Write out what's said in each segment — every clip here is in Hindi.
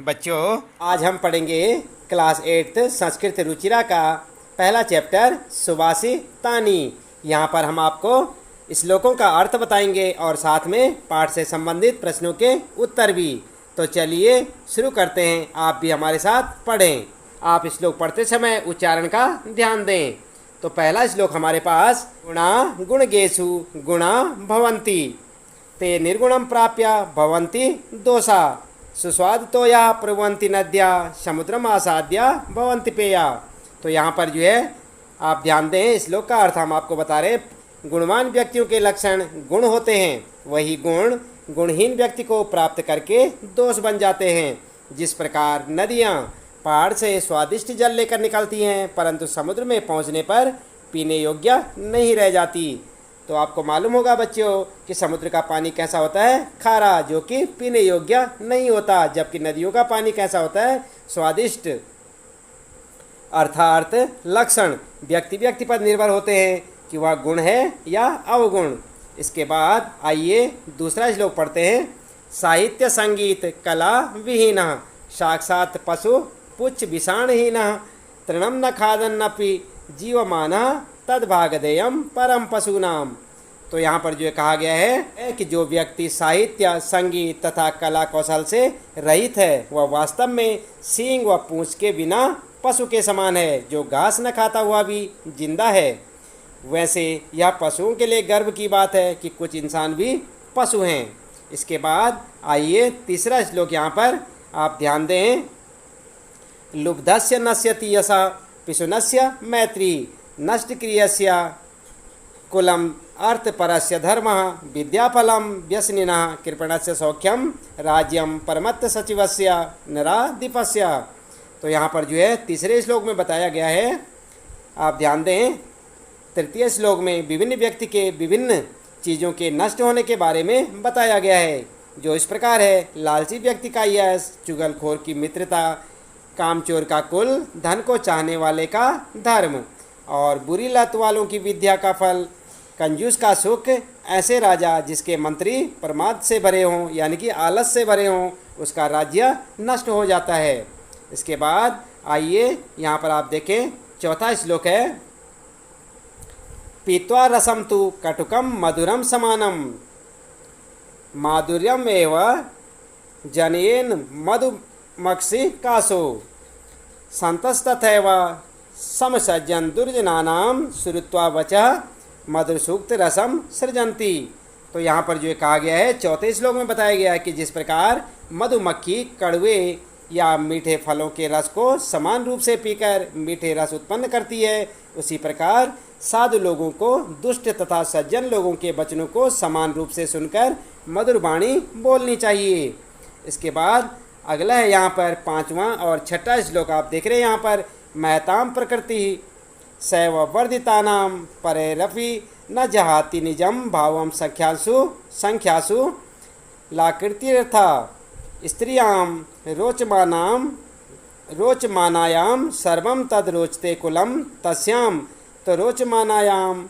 बच्चों, आज हम पढ़ेंगे क्लास 8 संस्कृत रुचिरा का पहला चैप्टर सुभाषितानी। यहाँ पर हम आपको श्लोकों का अर्थ बताएंगे और साथ में पाठ से संबंधित प्रश्नों के उत्तर भी। तो चलिए शुरू करते हैं। आप भी हमारे साथ पढ़ें। आप श्लोक पढ़ते समय उच्चारण का ध्यान दें। तो पहला श्लोक हमारे पास, गुणा गुणगेषु गुणा भवन्ति ते निर्गुणं प्राप्य भवन्ति दोषा सुस्वादुतोया प्रभवन्ति नद्या समुद्रम आसाद्या भवन्ति पेया। तो यहाँ पर जो है आप ध्यान दें, श्लोक का अर्थ हम आपको बता रहे हैं। गुणवान व्यक्तियों के लक्षण गुण होते हैं, वही गुण गुणहीन व्यक्ति को प्राप्त करके दोष बन जाते हैं। जिस प्रकार नदियाँ पहाड़ से स्वादिष्ट जल लेकर निकलती हैं, परंतु समुद्र में पहुँचने पर पीने योग्य नहीं रह जाती। तो आपको मालूम होगा बच्चों कि समुद्र का पानी कैसा होता है, खारा, जो कि पीने योग्य नहीं होता, जबकि नदियों का पानी कैसा होता है, स्वादिष्ट। अर्थात लक्षण व्यक्ति व्यक्ति पर निर्भर होते हैं कि वह गुण है या अवगुण। इसके बाद आइए दूसरा श्लोक पढ़ते हैं। साहित्य संगीत कला विहीन साक्षात पशु पुच्छ विषाणहीन तृणम न खादन्नपि जीवमान तद्भागधेयम परम पशुनाम। तो यहाँ पर जो कहा गया है कि जो व्यक्ति साहित्य संगीत तथा कला कौशल से रहित है, वह वास्तव में सींग व पूंछ के बिना पशु के समान है, जो घास न खाता हुआ भी जिंदा है। वैसे यह पशुओं के लिए गर्व की बात है कि कुछ इंसान भी पशु हैं। इसके बाद आइए तीसरा श्लोक यहाँ पर आप ध्यान दें। लुब्धस्य नश्यति यशा पिशुनस्य मैत्री नष्ट क्रियस्य कुलम अर्थपरस्य धर्मः विद्याफलम व्यसनिनः कृपणस्य सौख्यम राज्यम परमत्त सचिवस्य नराधिपस्य। तो यहाँ पर जो है तीसरे श्लोक में बताया गया है, आप ध्यान दें। तृतीय श्लोक में विभिन्न व्यक्ति के विभिन्न चीज़ों के नष्ट होने के बारे में बताया गया है, जो इस प्रकार है। लालची व्यक्ति का यश, चुगलखोर की मित्रता, कामचोर का कुल, धन को चाहने वाले का धर्म और बुरी लत वालों की विद्या का फल, कंजूस का सुख, ऐसे राजा जिसके मंत्री प्रमाद से भरे हों यानी कि आलस से भरे हों, उसका राज्य नष्ट हो जाता है। इसके बाद आइए यहाँ पर आप देखें, चौथा श्लोक है। पीत्वा रसम तु कटुकम मधुरम समानम माधुर्यम एव जनेन मधुमक्षि कासो संतस्तथैव समसज्जन दुर्जनानाम श्रुत्वा वचः मधुर सूक्त रसम सृजंती। तो यहाँ पर जो कहा गया है, चौथे श्लोक में बताया गया है कि जिस प्रकार मधुमक्खी कड़वे या मीठे फलों के रस को समान रूप से पीकर मीठे रस उत्पन्न करती है, उसी प्रकार साधु लोगों को दुष्ट तथा सज्जन लोगों के वचनों को समान रूप से सुनकर मधुर वाणी बोलनी चाहिए। इसके बाद अगला है यहाँ पर पांचवा और छठा श्लोक आप देख रहे हैं। यहाँ पर महताम प्रकृति सैव वर्धितानाम परेरपि न जहाति निजम भावम संख्यासु लाकृत्यर्था स्त्रियाम रोचमानायाम सर्वम तद रोचते कुलम तस्याम तो रोचमानायाम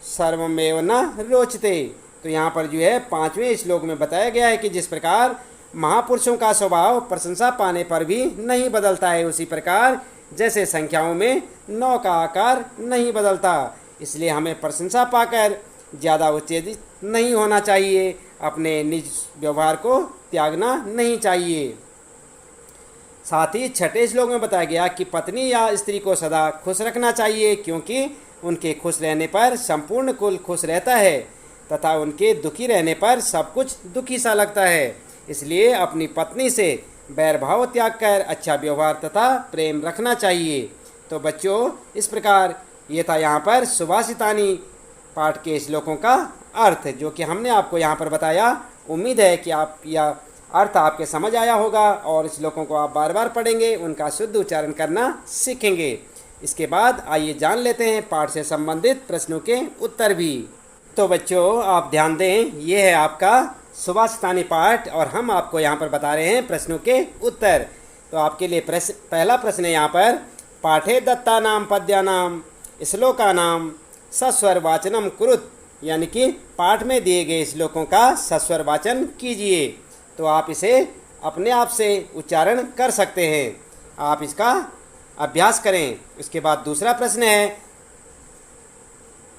सर्वमेव न रोचते। तो यहाँ पर जो है पांचवें श्लोक में बताया गया है कि जिस प्रकार महापुरुषों का स्वभाव प्रशंसा पाने पर भी नहीं बदलता है, उसी प्रकार जैसे संख्याओं में 9 का आकार नहीं बदलता, इसलिए हमें प्रशंसा पाकर ज़्यादा उत्तेजित नहीं होना चाहिए, अपने निज व्यवहार को त्यागना नहीं चाहिए। साथ ही छठे श्लोक में बताया गया कि पत्नी या स्त्री को सदा खुश रखना चाहिए, क्योंकि उनके खुश रहने पर संपूर्ण कुल खुश रहता है तथा उनके दुखी रहने पर सब कुछ दुखी सा लगता है। इसलिए अपनी पत्नी से बैरभाव त्याग कर अच्छा व्यवहार तथा प्रेम रखना चाहिए। तो बच्चों, इस प्रकार ये था यहाँ पर सुभाषितानी पाठ के श्लोकों का अर्थ, जो कि हमने आपको यहाँ पर बताया। उम्मीद है कि आप यह अर्थ आपके समझ आया होगा और श्लोकों को आप बार बार पढ़ेंगे, उनका शुद्ध उच्चारण करना सीखेंगे। इसके बाद आइए जान लेते हैं पाठ से संबंधित प्रश्नों के उत्तर भी। तो बच्चों, आप ध्यान दें, ये है आपका सुभाषितानी पाठ और हम आपको यहाँ पर बता रहे हैं प्रश्नों के उत्तर। तो आपके लिए पहला प्रश्न है यहाँ पर, पाठे दत्तानाम पद्यानाम श्लोकानाम सस्वर वाचनम कुरुत, यानी कि पाठ में दिए गए श्लोकों का सस्वर वाचन कीजिए। तो आप इसे अपने आप से उच्चारण कर सकते हैं। आप इसका अभ्यास करें। इसके बाद दूसरा प्रश्न है,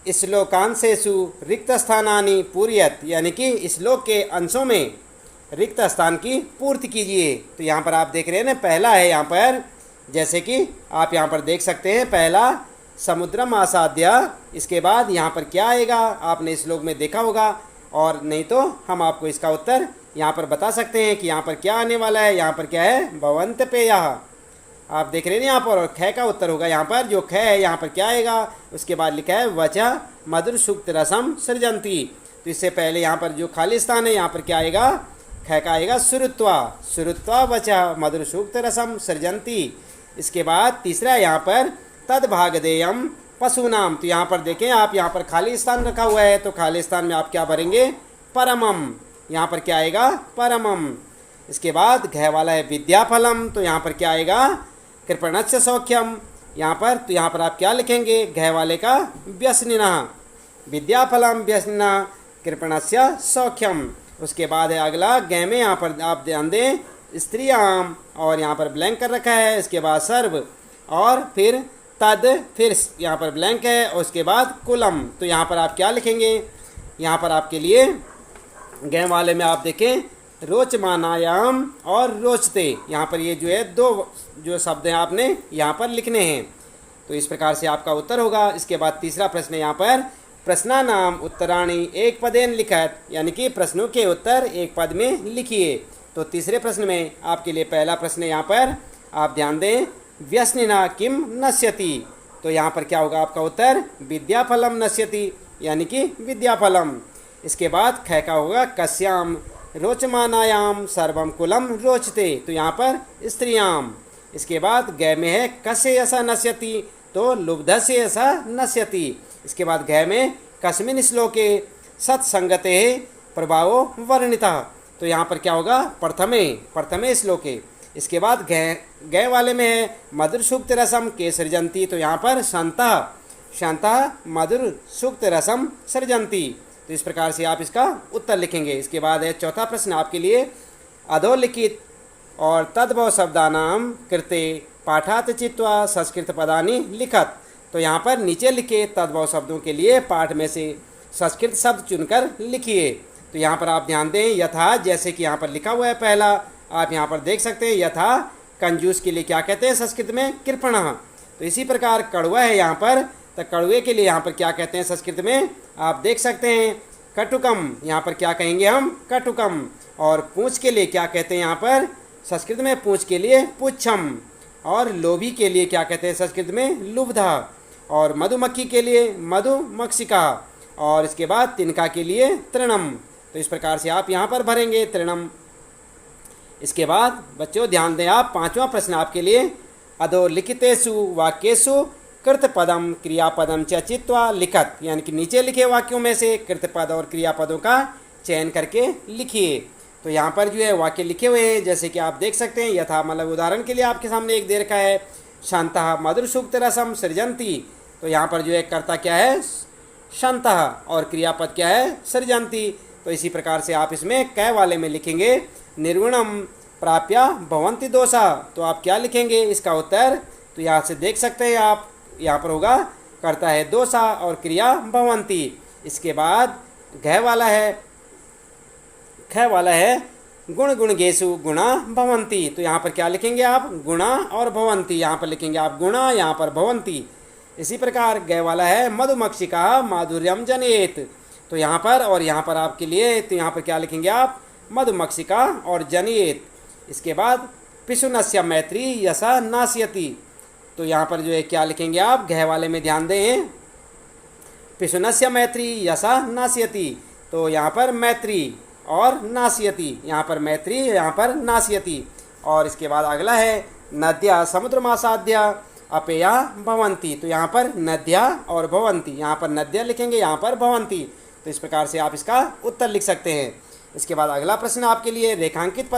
श्लोकांशेषु रिक्त स्थानानि पूरयत, यानी कि श्लोक के अंशों में रिक्त स्थान की पूर्ति कीजिए। तो यहाँ पर आप देख रहे हैं ना, पहला है यहाँ पर, जैसे कि आप यहाँ पर देख सकते हैं, पहला समुद्रम आसाद्य। इसके बाद यहाँ पर क्या आएगा आपने श्लोक में देखा होगा, और नहीं तो हम आपको इसका उत्तर यहाँ पर बता सकते हैं कि यहाँ पर क्या आने वाला है। यहाँ पर क्या है, भवंत पेयः, आप देख रहे हैं यहाँ पर, और ख का उत्तर होगा यहाँ पर, जो ख है यहाँ पर क्या आएगा। उसके बाद लिखा है वचः मधुर सूक्त रसम सृजंती। तो इससे पहले यहाँ पर जो खाली स्थान है यहाँ पर क्या आएगा, ख का आएगा श्रुत्वा, श्रुत्वा वचः मधुर सूक्त रसम सृजंती। इसके बाद तीसरा यहाँ पर तद्भागधेयम पशूनाम। तो यहाँ पर देखें आप, यहाँ पर खाली स्थान रखा हुआ है, तो खाली स्थान में आप क्या भरेंगे, परमम। यहाँ पर क्या आएगा, परमम। इसके बाद घ वाला है विद्याफलम। तो यहाँ पर क्या आएगा, कृपणस्य सौख्यम। यहाँ पर तो यहाँ पर आप क्या लिखेंगे, घ वाले का व्यसनिनः, विद्याफलम व्यसनिनः कृपणस्य सौख्यम। उसके बाद है अगला, ग में यहाँ पर आप ध्यान दें, स्त्रियाम, और यहाँ पर ब्लैंक कर रखा है। इसके बाद सर्व, और फिर तद, फिर यहाँ पर ब्लैंक है, और उसके बाद कुलम। तो यहाँ पर आप क्या लिखेंगे, यहाँ पर आपके लिए ग वाले में आप देखें रोचमानायाम और रोचते। यहाँ पर ये जो है दो जो शब्द हैं आपने यहाँ पर लिखने हैं। तो इस प्रकार से आपका उत्तर होगा। इसके बाद तीसरा प्रश्न है यहाँ पर, प्रश्नानाम उत्तराणि एक पदेन लिखत, यानी कि प्रश्नों के उत्तर एक पद में लिखिए। तो तीसरे प्रश्न में आपके लिए पहला प्रश्न है यहाँ पर, आप ध्यान दें, व्यसनिना किम नश्यति। तो यहाँ पर क्या होगा आपका उत्तर, विद्याफलम नश्यति, यानी कि विद्याफलम। इसके बाद ख का होगा कस्याम रोचमानायाम सर्वम कुलम रोचते। तो यहाँ पर स्त्रियाम। इसके बाद ग में है कस्य ऐसा नश्यति, तो लुब्ध से ऐसा नश्यति। इसके बाद घ में कस्मिन श्लोके सत्संगते प्रभावो वर्णितः। तो यहाँ पर क्या होगा, प्रथमे श्लोके। इसके बाद ग वाले में है मधुर सूक्त रसम के सृजंती। तो यहाँ पर शांता मधुर सूक्त रसम सृजंती। तो इस प्रकार से आप इसका उत्तर लिखेंगे। इसके बाद है चौथा प्रश्न आपके लिए, अधोलिखित और तद्भव शब्दानाम कृते पाठात चित्वा संस्कृत पदानि लिखत। तो यहाँ पर नीचे लिखे तद्भव शब्दों के लिए पाठ में से संस्कृत शब्द चुनकर लिखिए। तो यहाँ पर आप ध्यान दें, यथा, जैसे कि यहाँ पर लिखा हुआ है पहला, आप यहाँ पर देख सकते हैं, यथा कंजूस के लिए क्या कहते हैं संस्कृत में, कृपणः। तो इसी प्रकार कड़वा है यहाँ पर, तो कड़वे के लिए यहाँ पर क्या कहते हैं संस्कृत में, आप देख सकते हैं कटुकम। यहाँ पर क्या कहेंगे हम, कटुकम। और पूंछ के लिए क्या कहते हैं यहाँ पर संस्कृत में, पूंछ के लिए पुच्छम। और लोभी के लिए क्या कहते हैं संस्कृत में, लुब्धा। और मधुमक्खी के लिए मधुमक्षिका। और इसके बाद तिनका के लिए तृणम। तो इस प्रकार से आप यहाँ पर भरेंगे तृणम। इसके बाद बच्चों ध्यान दें आप, पांचवा प्रश्न आपके लिए, अधोलिखितेषु वाक्येषु कृतपदम क्रियापदम च चित्वा लिखत, यानी कि नीचे लिखे वाक्यों में से कृतपद और क्रियापदों का चयन करके लिखिए। तो यहाँ पर जो है वाक्य लिखे हुए हैं, जैसे कि आप देख सकते हैं, यथा मतलब उदाहरण के लिए आपके सामने एक दे रखा है, शांतः मधुर सूक्त रसम सृजंती। तो यहाँ पर जो है कर्ता क्या है, शांतः, और क्रियापद क्या है, सृजंती। तो इसी प्रकार से आप इसमें क वाले में लिखेंगे निर्गुणम प्राप्य भवंति दोषा। तो आप क्या लिखेंगे इसका उत्तर, तो यहाँ से देख सकते हैं आप, यहाँ पर होगा करता है दोषा और क्रिया भवंती। इसके बाद घ वाला है गुण गुणगेषु गुणा भवंती। तो यहाँ पर क्या लिखेंगे आप, गुणा और भवंती, यहाँ पर लिखेंगे आप गुणा, यहाँ पर भवंती। इसी प्रकार ग वाला है मधुमक्षिका माधुर्यम जनयेत। तो यहाँ पर और यहाँ पर आपके लिए, तो यहाँ पर क्या लिखेंगे आप, मधुमक्षिका और जनयेत। इसके बाद पिशुनस्य मैत्री यशा नास्यति। तो यहाँ पर जो है क्या लिखेंगे आप, घ वाले में ध्यान दें, पिशुनस्य मैत्री यशा नास्यति। तो यहाँ पर मैत्री और नास्यति, यहाँ पर मैत्री, यहाँ पर नास्यति। और इसके बाद अगला है नद्या समुद्रमासाद्या अपेया भवंती। तो यहाँ पर नद्या और भवंती, यहाँ पर नद्या लिखेंगे, यहाँ पर भवंती। तो इस प्रकार से आप इसका उत्तर लिख सकते हैं। इसके बाद अगला प्रश्न आपके लिए, रेखांकित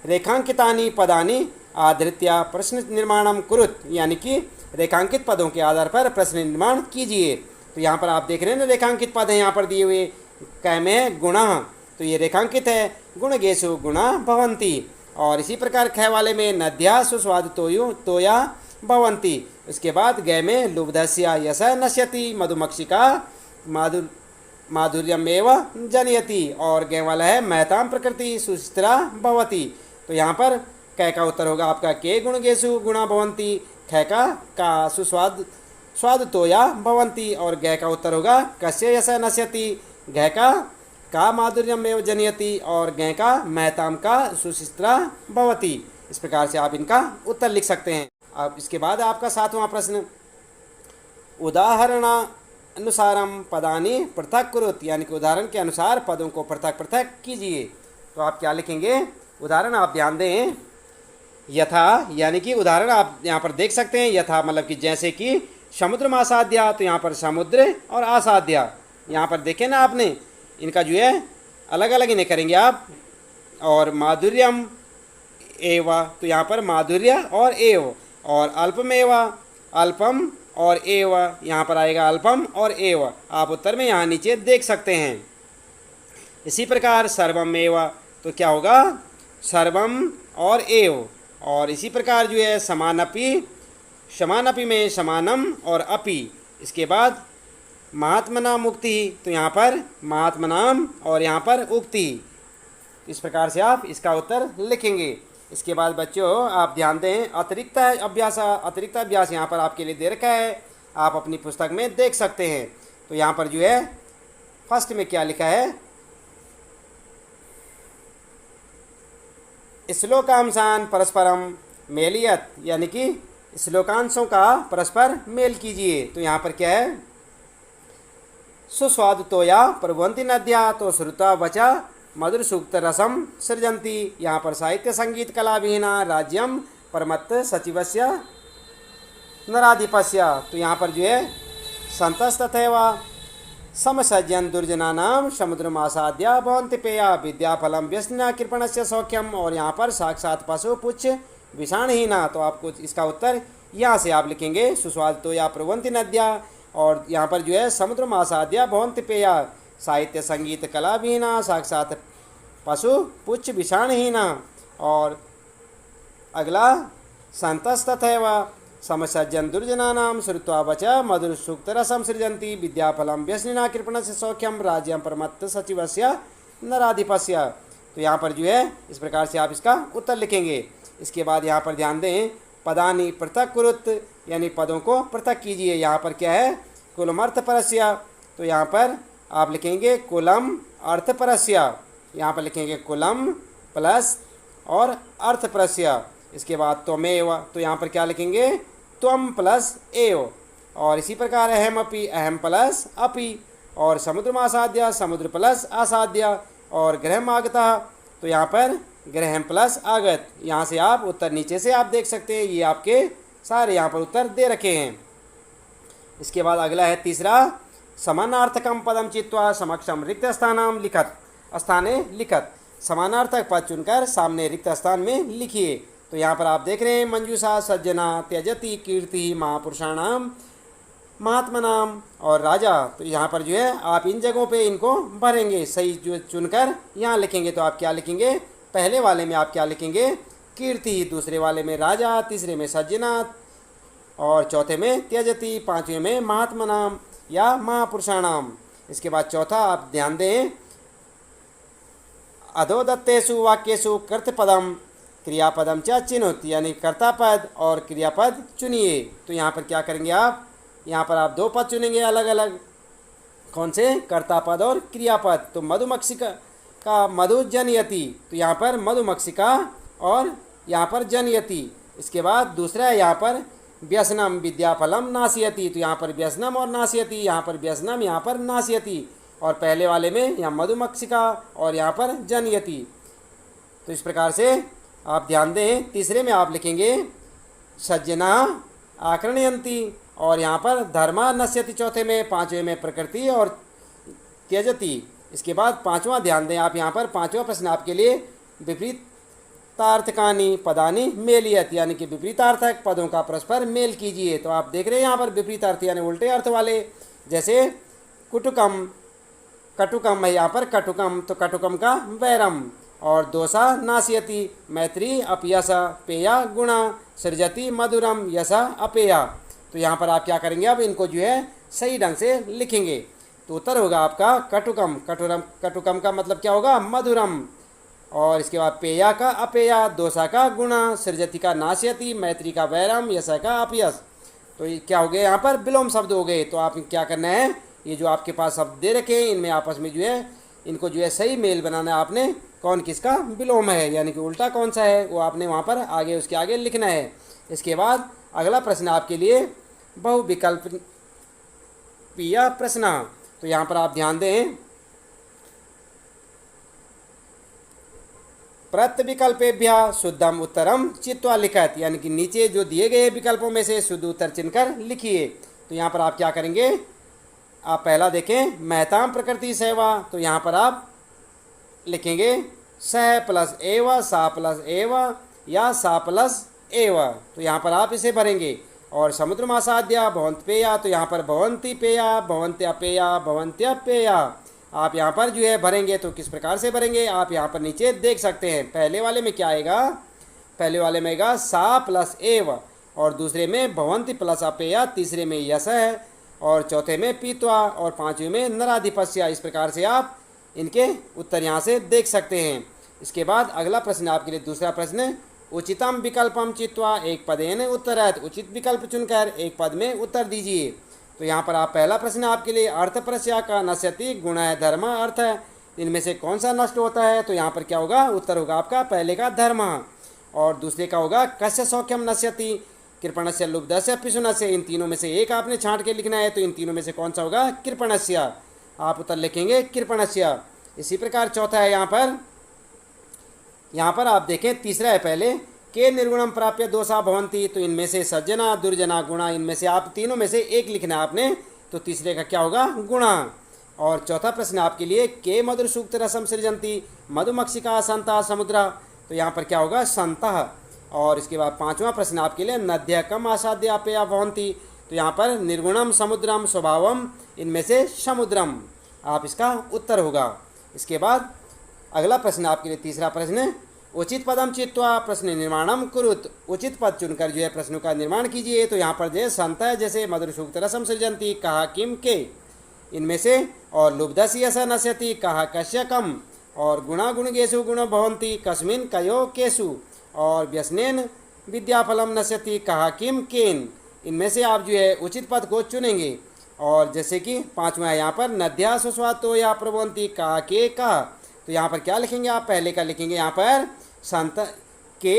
रेखांकितानि पदानि आधृत्य प्रश्न निर्माणम कुरुत, यानी कि रेखांकित पदों के आधार पर प्रश्न निर्माण कीजिए। तो यहाँ पर आप देख रहे हैं ना, रेखांकित पद हैं यहाँ पर दिए हुए, क में गुणः। तो ये रेखांकित है, गुणगेषु गुणा भवन्ति। और इसी प्रकार ख वाले में नद्या सुस्वादु तोया भवन्ति। उसके बाद ग में लुब्धस्य यश नश्यति मधुमक्षिका माधुर्यमेव जनयति। और ग वाला है महताम प्रकृति सुचित्रा भवति। तो यहाँ पर क का उत्तर होगा आपका के गुणगेषु गुणा भवन्ति, ख का सुस्वाद स्वाद तोया भवन्ति, और ग का उत्तर होगा कस्य यश नश्यति, घ का माधुर्यमेव जनयति, और ग का महताम का सुचित्रा भवति। इस प्रकार से आप इनका उत्तर लिख सकते हैं। अब इसके बाद आपका 7वां प्रश्न, उदाहरणानुसारम पदानि पृथक कुरुत, यानी कि उदाहरण के अनुसार पदों को पृथक पृथक कीजिए। तो आप क्या लिखेंगे? उदाहरण आप ध्यान दें, यथा यानी कि उदाहरण आप यहाँ पर देख सकते हैं। यथा मतलब कि जैसे कि समुद्र आसाद्या, तो यहाँ पर समुद्र और आसाद्या यहाँ पर देखें ना आपने, इनका जो है अलग अलग इन्हें करेंगे आप। और माधुर्यम एव, तो यहाँ पर माधुर्य और एव, और अल्पमेव अल्पम और एव, यहाँ पर आएगा अल्पम और एव। आप उत्तर में यहाँ नीचे देख सकते हैं। इसी प्रकार सर्वमेव, तो क्या होगा? सर्वम और एव। और इसी प्रकार जो है समानपि, समानपि में समानम और अपि। इसके बाद महात्मना मुक्ति, तो यहाँ पर महात्मनाम और यहाँ पर उक्ति। इस प्रकार से आप इसका उत्तर लिखेंगे। इसके बाद बच्चों आप ध्यान दें, अतिरिक्त अभ्यास यहाँ पर आपके लिए दे रखा है, आप अपनी पुस्तक में देख सकते हैं। तो यहाँ पर जो है फर्स्ट में क्या लिखा है, श्लोकांशान परस्परम मेलियत, यानी कि श्लोकांशों का परस्पर मेल कीजिए। तो यहाँ पर क्या है, सुस्वादु तोया प्रभवन्ति नद्या, तो श्रुता वचा मधुर सूक्त रसम सृजन्ति। यहाँ पर साहित्य संगीत कला विहीना राज्यम परमत्त सचिवस्य नराधिपस्य। तो यहाँ पर जो है संतस्तथैव समसज्जन दुर्जनानाम समुद्रमासाद्या भवन्ति पेया विद्याफलम व्यसना कृपणस्य सौख्यम। और यहाँ पर साक्षात पशु पुच्छ विषाणहीना। तो आपको इसका उत्तर यहाँ से आप लिखेंगे, सुस्वाद तो या प्रवंति नद्या, और यहाँ पर जो है समुद्रमासाद्या भवन्ति पेया साहित्य संगीत कला विहीना साक्षात पशु पुच्छ विषाणहीना। और अगला संतस्तथैव समसज्जन दुर्जनानां श्रुत्वा वच मधुर सूक्त रसम सृजन्ति विद्याफलम व्यसनिना कृपणस्य सौख्यम राज्यम परमत्त सचिवस्य नराधिपस्य। तो यहाँ पर जो है इस प्रकार से आप इसका उत्तर लिखेंगे। इसके बाद यहाँ पर ध्यान दें, पदानि पृथक कुरुत, यानी पदों को पृथक कीजिए। यहाँ पर क्या है, कुलम अर्थपरस्य। तो यहाँ पर आप लिखेंगे कुलम अर्थपरस्य, यहाँ पर लिखेंगे कुलम प्लस और अर्थपरस्य। इसके बाद त्वमेव, तो यहाँ पर क्या लिखेंगे, त्वम प्लस एव। और इसी प्रकार अहमपि, अहम प्लस अपि। और समुद्रमासाद्य, समुद्र प्लस आसाद्य। और गृहमागतः, तो यहाँ पर गृहम प्लस आगत। यहाँ से आप उत्तर नीचे से आप देख सकते हैं, ये आपके सारे यहाँ पर उत्तर दे रखे हैं। इसके बाद अगला है तीसरा, समानार्थकम पदम चित्वा समक्षम रिक्त स्थानम लिखत, स्थाने लिखत। समानार्थक पद चुनकर सामने रिक्त स्थान में लिखिए। तो यहाँ पर आप देख रहे हैं, मंजूषा सज्जना त्यजति कीर्ति महापुरुषाणाम महात्मनाम और राजा। तो यहाँ पर जो है आप इन जगहों पे इनको भरेंगे, सही जो चुनकर यहाँ लिखेंगे। तो आप क्या लिखेंगे, पहले वाले में आप क्या लिखेंगे, कीर्ति, दूसरे वाले में राजा, तीसरे में सज्जना, और चौथे में त्यजति, पांचवें में महात्मनाम या महापुरुषाणाम। इसके बाद चौथा आप ध्यान दें, अधोदत्तेषु वाक्येषु कर्तपदम क्रियापदम च चिन्हुत, यानी कर्ता पद और क्रियापद चुनिए। तो यहाँ पर क्या करेंगे आप, यहाँ पर आप दो पद चुनेंगे अलग अलग, कौन से, कर्ता पद और क्रियापद। तो मधुमक्षिका का मधु जनयति, तो यहाँ पर मधुमक्षिका और यहाँ पर जनयति। इसके बाद दूसरा है यहाँ पर व्यसनम विद्याफलम नाशयति, तो यहाँ पर व्यसनम और नाशयति, यहाँ पर व्यसनम, यहाँ पर नाशयति। और पहले वाले में यहाँ मधुमक्षिका और यहाँ पर जनयति। तो इस प्रकार से आप ध्यान दें, तीसरे में आप लिखेंगे सज्जना आकर्णयन्ति, और यहाँ पर धर्मा नश्यति चौथे में, पांचवें में प्रकृति और त्यजति। इसके बाद पांचवा ध्यान दें आप, यहाँ पर पांचवा प्रश्न आपके लिए विपरीतार्थकानि पदानि मेलियत, यानी कि विपरीतार्थक पदों का परस्पर मेल कीजिए। तो आप देख रहे हैं यहाँ पर विपरीतार्थ यानी उल्टे अर्थ वाले, जैसे कुटुकम, कटुकम है यहाँ पर कटुकम, तो कटुकम का वैरम। और दोषा नाशयति मैत्री अपयसा पेया गुणा सृजति मधुरम यसा अपेया। तो यहाँ पर आप क्या करेंगे, अब इनको जो है सही ढंग से लिखेंगे। तो उत्तर होगा आपका कटुकम। कटुकम का मतलब क्या होगा, मधुरम। और इसके बाद पेया का अपेया, दोषा का गुणा, सृजति का नाशयति, मैत्री का वैरम, यशा का अपयस। तो ये क्या हो गए, यहाँ पर विलोम शब्द हो गए। तो आप क्या करना है, ये जो आपके पास शब्द दे रखे हैं इनमें आपस में जो है इनको जो है सही मेल बनाना है आपने, कौन किसका विलोम है यानी कि उल्टा कौन सा है वो आपने वहाँ पर आगे उसके आगे लिखना है। इसके बाद अगला प्रश्न आपके लिए बहुविकल्पीय प्रश्न। तो यहाँ पर आप ध्यान दें, प्रत्यविकल्पेभ्य शुद्धम उत्तरम चित्वा लिखत, यानी कि नीचे जो दिए गए विकल्पों में से शुद्ध उत्तर चुनकर लिखिए। तो यहाँ पर आप क्या करेंगे, आप पहला देखें महताम प्रकृति सेवा। तो यहाँ पर आप लिखेंगे सह प्लस एव, सा प्लस एव या सा प्लस एव। तो यहाँ पर आप इसे भरेंगे। और समुद्र मासाद्या भवंत पेया, तो यहाँ पर भवंती पेया, भवंत्य अपेया, भवंत्य पेया आप यहाँ पर जो है भरेंगे। तो किस प्रकार से भरेंगे आप यहाँ पर नीचे देख सकते हैं। पहले वाले में क्या आएगा, पहले वाले में आएगा सा प्लस एव, और दूसरे में भवंती प्लस अपेया, तीसरे में यश है, और चौथे में पीत्वा, और पांचवें में नराधिपस्य। इस प्रकार से आप इनके उत्तर यहाँ से देख सकते हैं। इसके बाद अगला प्रश्न आपके लिए दूसरा प्रश्न, उचितम विकल्पम चित्वा एक पदेन उत्तरत, उचित विकल्प चुनकर एक पद में उत्तर दीजिए। तो यहाँ पर आप पहला प्रश्न आपके लिए अर्थ प्रस्या का नश्यति गुण है धर्म अर्थ है, इनमें से कौन सा नष्ट होता है। तो यहाँ पर क्या होगा, उत्तर होगा आपका पहले का धर्म, और दूसरे का होगा कस्य सौख्यम नश्यति कृपणस्य लुब्धस्य पिशुनस्य। इन तीनों में से एक आपने छांट के लिखना है। तो इन तीनों में से कौन सा होगा, कृपणस्य। आप उत्तर लिखेंगे कृपणस्य। इसी प्रकार चौथा है यहाँ पर आप देखें तीसरा है पहले, के निर्गुणम प्राप्य दोषा भवंती। तो इनमें से सज्जना दुर्जना गुणा, इनमें से आप तीनों में से एक लिखना है आपने। तो तीसरे का क्या होगा, गुणा। और चौथा प्रश्न आपके लिए, के मधुर सूक्त रसम सृजंती मधुमक्षिका संता समुद्रा। तो यहाँ पर क्या होगा, संतः। और इसके बाद पांचवा प्रश्न आपके लिए, नद्य कम आसाद्य अपेया भवंती। तो यहाँ पर निर्गुणम समुद्रम स्वभावम, इनमें से समुद्रम आप इसका उत्तर होगा। इसके बाद अगला प्रश्न आपके लिए तीसरा प्रश्न, उचित पदम चित्वा प्रश्न निर्माणम कुरुत। उचित पद चुनकर जो है प्रश्नों का निर्माण कीजिए। तो यहाँ पर जो है संत है जैसे मधुर सूक्त रसम सृजंती कहा किम के, इनमें से, और लुब्धसी ऐसा नश्यति कहा कश्य कम, और गुणा गुणगेशु गुण भवंती कस्मिन कयो केशु, और व्यसनेन विद्याफलम नश्यति कहा किम केन। इनमें से आप जो है उचित पद को चुनेंगे। और जैसे कि पांचवा है यहाँ पर, नद्या सुस्वातो या प्रभवंती कहा के कहा। तो यहाँ पर क्या लिखेंगे आप, पहले का लिखेंगे यहाँ पर संत के,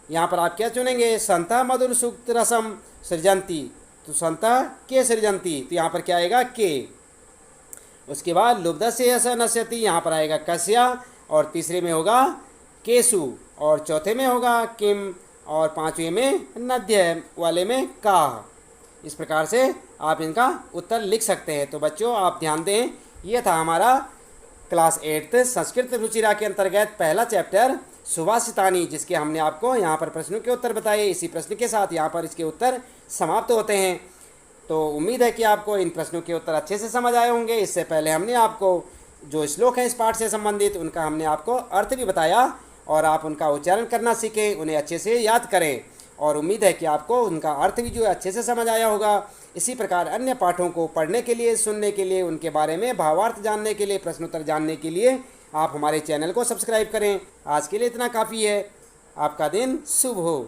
यहाँ पर आप क्या चुनेंगे, संता मधुर सूक्त रसम सृजंती। तो संता के सृजंती, तो यहाँ पर क्या आएगा के। उसके बाद लुब्धस्य ऐसा नश्यति, यहाँ पर आएगा कस्या, और तीसरे में होगा केशु, और चौथे में होगा किम, और पांचवें में नद्य वाले में का। इस प्रकार से आप इनका उत्तर लिख सकते हैं। तो बच्चों आप ध्यान दें, ये था हमारा क्लास 8 संस्कृत रुचिरा के अंतर्गत पहला चैप्टर सुभाषितानी, जिसके हमने आपको यहाँ पर प्रश्नों के उत्तर बताए। इसी प्रश्न के साथ यहाँ पर इसके उत्तर समाप्त होते हैं। तो उम्मीद है कि आपको इन प्रश्नों के उत्तर अच्छे से समझ आए होंगे। इससे पहले हमने आपको जो श्लोक है इस पाठ से संबंधित उनका हमने आपको अर्थ भी बताया, और आप उनका उच्चारण करना सीखें, उन्हें अच्छे से याद करें। और उम्मीद है कि आपको उनका अर्थ भी जो है अच्छे से समझ आया होगा। इसी प्रकार अन्य पाठों को पढ़ने के लिए, सुनने के लिए, उनके बारे में भावार्थ जानने के लिए, प्रश्नोत्तर जानने के लिए आप हमारे चैनल को सब्सक्राइब करें। आज के लिए इतना काफ़ी है। आपका दिन शुभ हो।